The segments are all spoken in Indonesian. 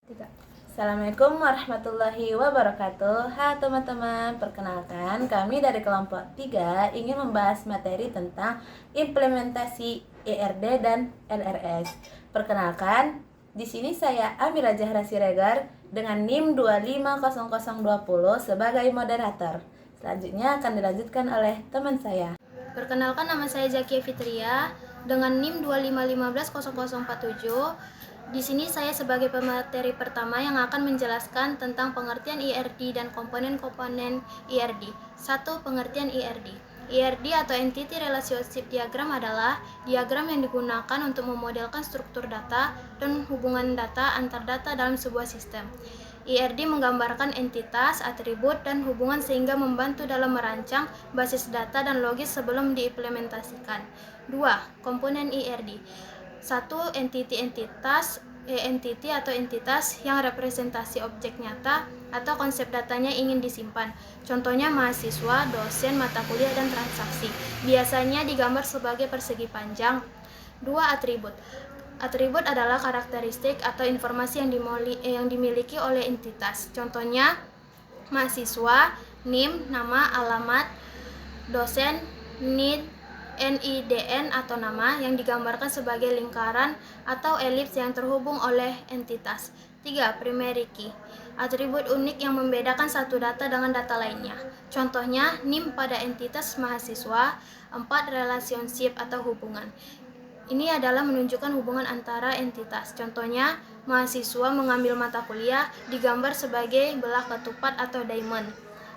Tiga. Assalamualaikum warahmatullahi wabarakatuh. Hai teman-teman, perkenalkan kami dari kelompok 3 ingin membahas materi tentang implementasi IRD dan LRS. Perkenalkan, di sini saya Amira Zahra Siregar dengan NIM 250020 sebagai moderator. Selanjutnya akan dilanjutkan oleh teman saya. Perkenalkan, nama saya Zakia Fitria dengan NIM 25150047. Di sini saya sebagai pemateri pertama yang akan menjelaskan tentang pengertian IRD dan komponen-komponen IRD. 1. Pengertian IRD. IRD atau Entity Relationship Diagram adalah diagram yang digunakan untuk memodelkan struktur data dan hubungan data antar data dalam sebuah sistem. IRD menggambarkan entitas, atribut, dan hubungan sehingga membantu dalam merancang basis data dan logis sebelum diimplementasikan. 2. Komponen IRD. 1. Entity atau entitas yang representasi objek nyata atau konsep datanya ingin disimpan. Contohnya mahasiswa, dosen, mata kuliah, dan transaksi. Biasanya digambar sebagai persegi panjang. 2. Atribut. Atribut adalah karakteristik atau informasi yang dimiliki oleh entitas. Contohnya mahasiswa, NIM, nama, alamat, dosen, NIDN atau nama yang digambarkan sebagai lingkaran atau elips yang terhubung oleh entitas. 3. Primary key. Atribut unik yang membedakan satu data dengan data lainnya. Contohnya NIM pada entitas mahasiswa. 4. Relationship atau hubungan. Ini adalah menunjukkan hubungan antara entitas. Contohnya mahasiswa mengambil mata kuliah digambar sebagai belah ketupat atau diamond.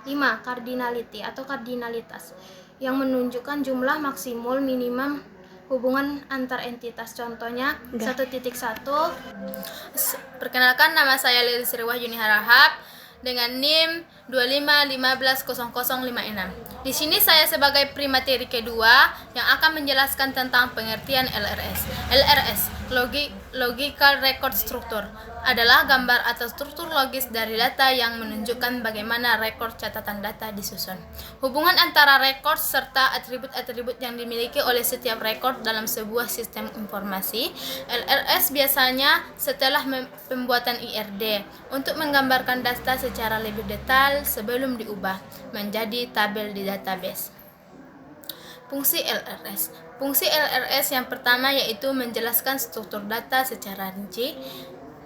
5. Cardinality atau kardinalitas yang menunjukkan jumlah maksimum minimum hubungan antar entitas. Contohnya 1.1. Perkenalkan, nama saya Lili Sriwah Yuni Harahap dengan NIM 25150056. Di sini saya sebagai primateri kedua yang akan menjelaskan tentang pengertian LRS. LRS, Logical Record Structure, adalah gambar atau struktur logis dari data yang menunjukkan bagaimana rekor catatan data disusun. Hubungan antara rekor serta atribut-atribut yang dimiliki oleh setiap rekor dalam sebuah sistem informasi. LRS biasanya setelah pembuatan IRD untuk menggambarkan data secara lebih detail sebelum diubah menjadi tabel di database. Fungsi LRS. Fungsi LRS yang pertama yaitu menjelaskan struktur data secara rinci,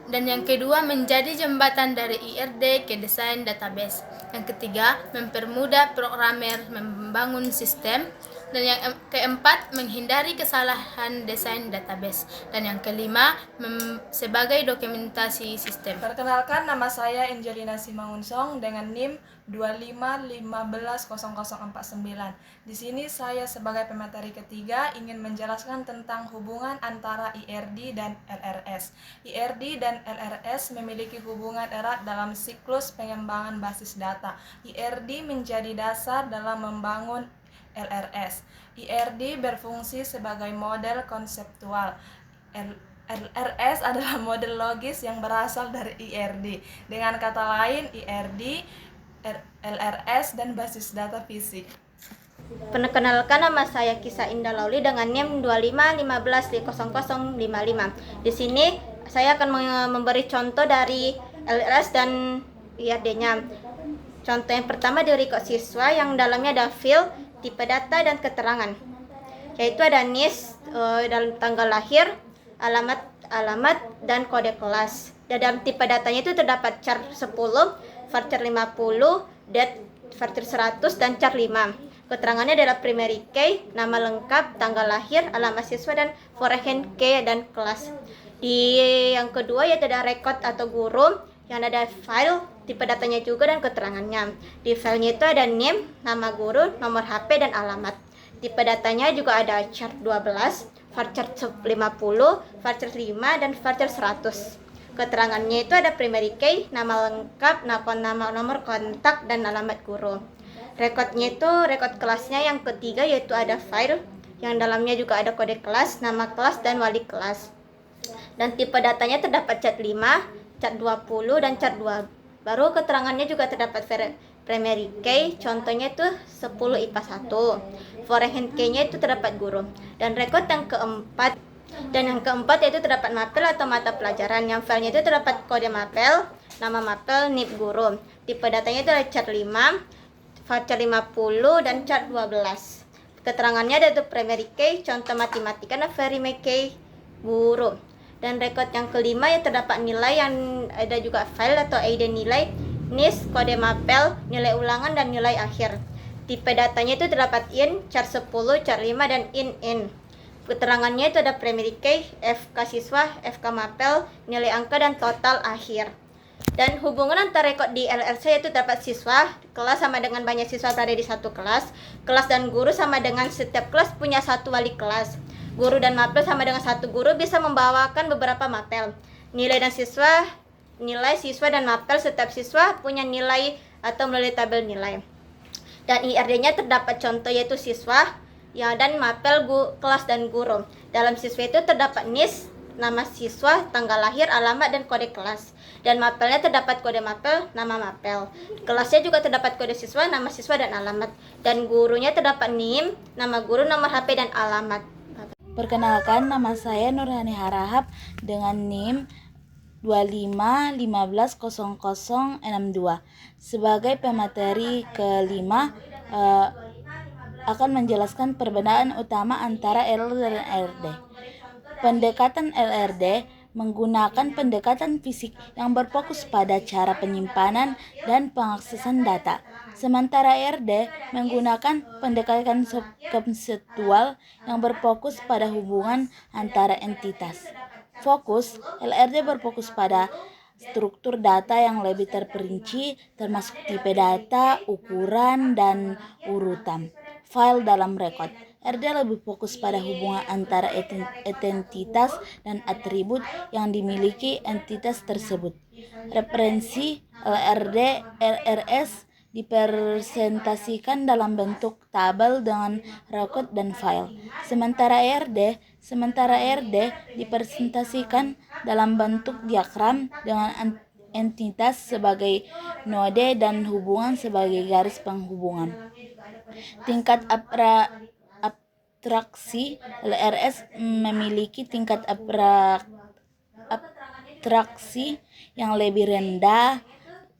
dan yang kedua menjadi jembatan dari IRD ke desain database. Yang ketiga, mempermudah programmer membangun sistem. Dan yang keempat, menghindari kesalahan desain database. Dan yang kelima, sebagai dokumentasi sistem. Perkenalkan, nama saya Angelina Simangunsong dengan NIM 25150049. Di sini saya sebagai pemateri ketiga ingin menjelaskan tentang hubungan antara IRD dan LRS. IRD dan LRS memiliki hubungan erat dalam siklus pengembangan basis data. IRD menjadi dasar dalam membangun LRS. IRD berfungsi sebagai model konseptual. LRS adalah model logis yang berasal dari IRD. Dengan kata lain, IRD, LRS, dan basis data fisik. Perkenalkan, nama saya Kisah Indah Lauli dengan NIM 25150055. Di sini saya akan memberi contoh dari LRS dan IRD-nya. Contoh yang pertama di record siswa yang dalamnya ada field, tipe data, dan keterangan, yaitu ada NIS, dalam tanggal lahir, alamat, dan kode kelas. Dan dalam tipe datanya itu terdapat char 10, varchar 50, date, varchar 100, dan char 5. Keterangannya adalah primary key, nama lengkap, tanggal lahir, alamat siswa, dan foreign key dan kelas. Di yang kedua yaitu ada record atau guru yang ada file, tipe datanya juga, dan keterangannya. Di filenya itu ada name, nama guru, nomor HP, dan alamat. Tipe datanya juga ada char 12, varchar 50, varchar 5, dan varchar 100. Keterangannya itu ada primary key, nama lengkap, nomor kontak, dan alamat guru. Rekodnya itu record kelasnya yang ketiga yaitu ada file yang dalamnya juga ada kode kelas, nama kelas, dan wali kelas. Dan tipe datanya terdapat cat 5, cat 20, dan cat 2. Baru keterangannya juga terdapat primary key, contohnya itu 10 IPA 1. Foreign key-nya itu terdapat guru. Dan record yang keempat Dan yang keempat yaitu terdapat mapel atau mata pelajaran. Yang filenya itu terdapat kode mapel, nama mapel, NIP guru. Tipe datanya itu adalah chart 5, voucher 50, dan chart 12. Keterangannya ada itu primary key, contoh matematika, dan very key guru. Dan record yang kelima ya terdapat nilai yang ada juga file atau ID nilai, NIS, kode mapel, nilai ulangan, dan nilai akhir. Tipe datanya itu terdapat in, chart 10, chart 5, dan in. Keterangannya itu ada primary key, FK siswa, FK mapel, nilai angka, dan total akhir. Dan hubungan antara rekod di LRC itu dapat siswa, kelas sama dengan banyak siswa berada di satu kelas dan guru sama dengan setiap kelas punya satu wali kelas. Guru dan mapel sama dengan satu guru bisa membawakan beberapa mapel. Nilai siswa dan mapel setiap siswa punya nilai atau melalui tabel nilai. Dan IRD-nya terdapat contoh yaitu siswa, ya, dan mapel kelas dan guru. Dalam siswa itu terdapat NIS, nama siswa, tanggal lahir, alamat, dan kode kelas. Dan mapelnya terdapat kode mapel, nama mapel. Kelasnya juga terdapat kode siswa, nama siswa, dan alamat. Dan gurunya terdapat NIM, nama guru, nomor HP, dan alamat. Perkenalkan, nama saya Nurhani Harahap dengan NIM 25150062. Sebagai pemateri kelima, akan menjelaskan perbedaan utama antara LRD dan LRD. Pendekatan LRD menggunakan pendekatan fisik yang berfokus pada cara penyimpanan dan pengaksesan data. Sementara LRD menggunakan pendekatan konseptual yang berfokus pada hubungan antara entitas. Fokus LRD berfokus pada struktur data yang lebih terperinci, termasuk tipe data, ukuran, dan urutan file dalam rekod. RD lebih fokus pada hubungan antara entitas dan atribut yang dimiliki entitas tersebut. Referensi LRD LRS dipresentasikan dalam bentuk tabel dengan rekod dan file. Sementara RD dipresentasikan dalam bentuk diagram dengan entitas sebagai node dan hubungan sebagai garis penghubungan. Tingkat abstraksi LRS memiliki tingkat abstraksi yang lebih rendah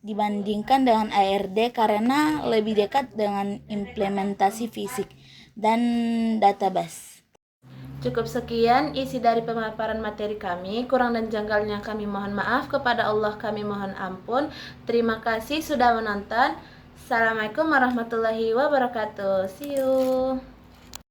dibandingkan dengan ARD karena lebih dekat dengan implementasi fisik dan database. Cukup sekian isi dari pemaparan materi kami. Kurang dan janggalnya kami mohon maaf. Kepada Allah kami mohon ampun. Terima kasih sudah menonton. Assalamualaikum warahmatullahi wabarakatuh. See you.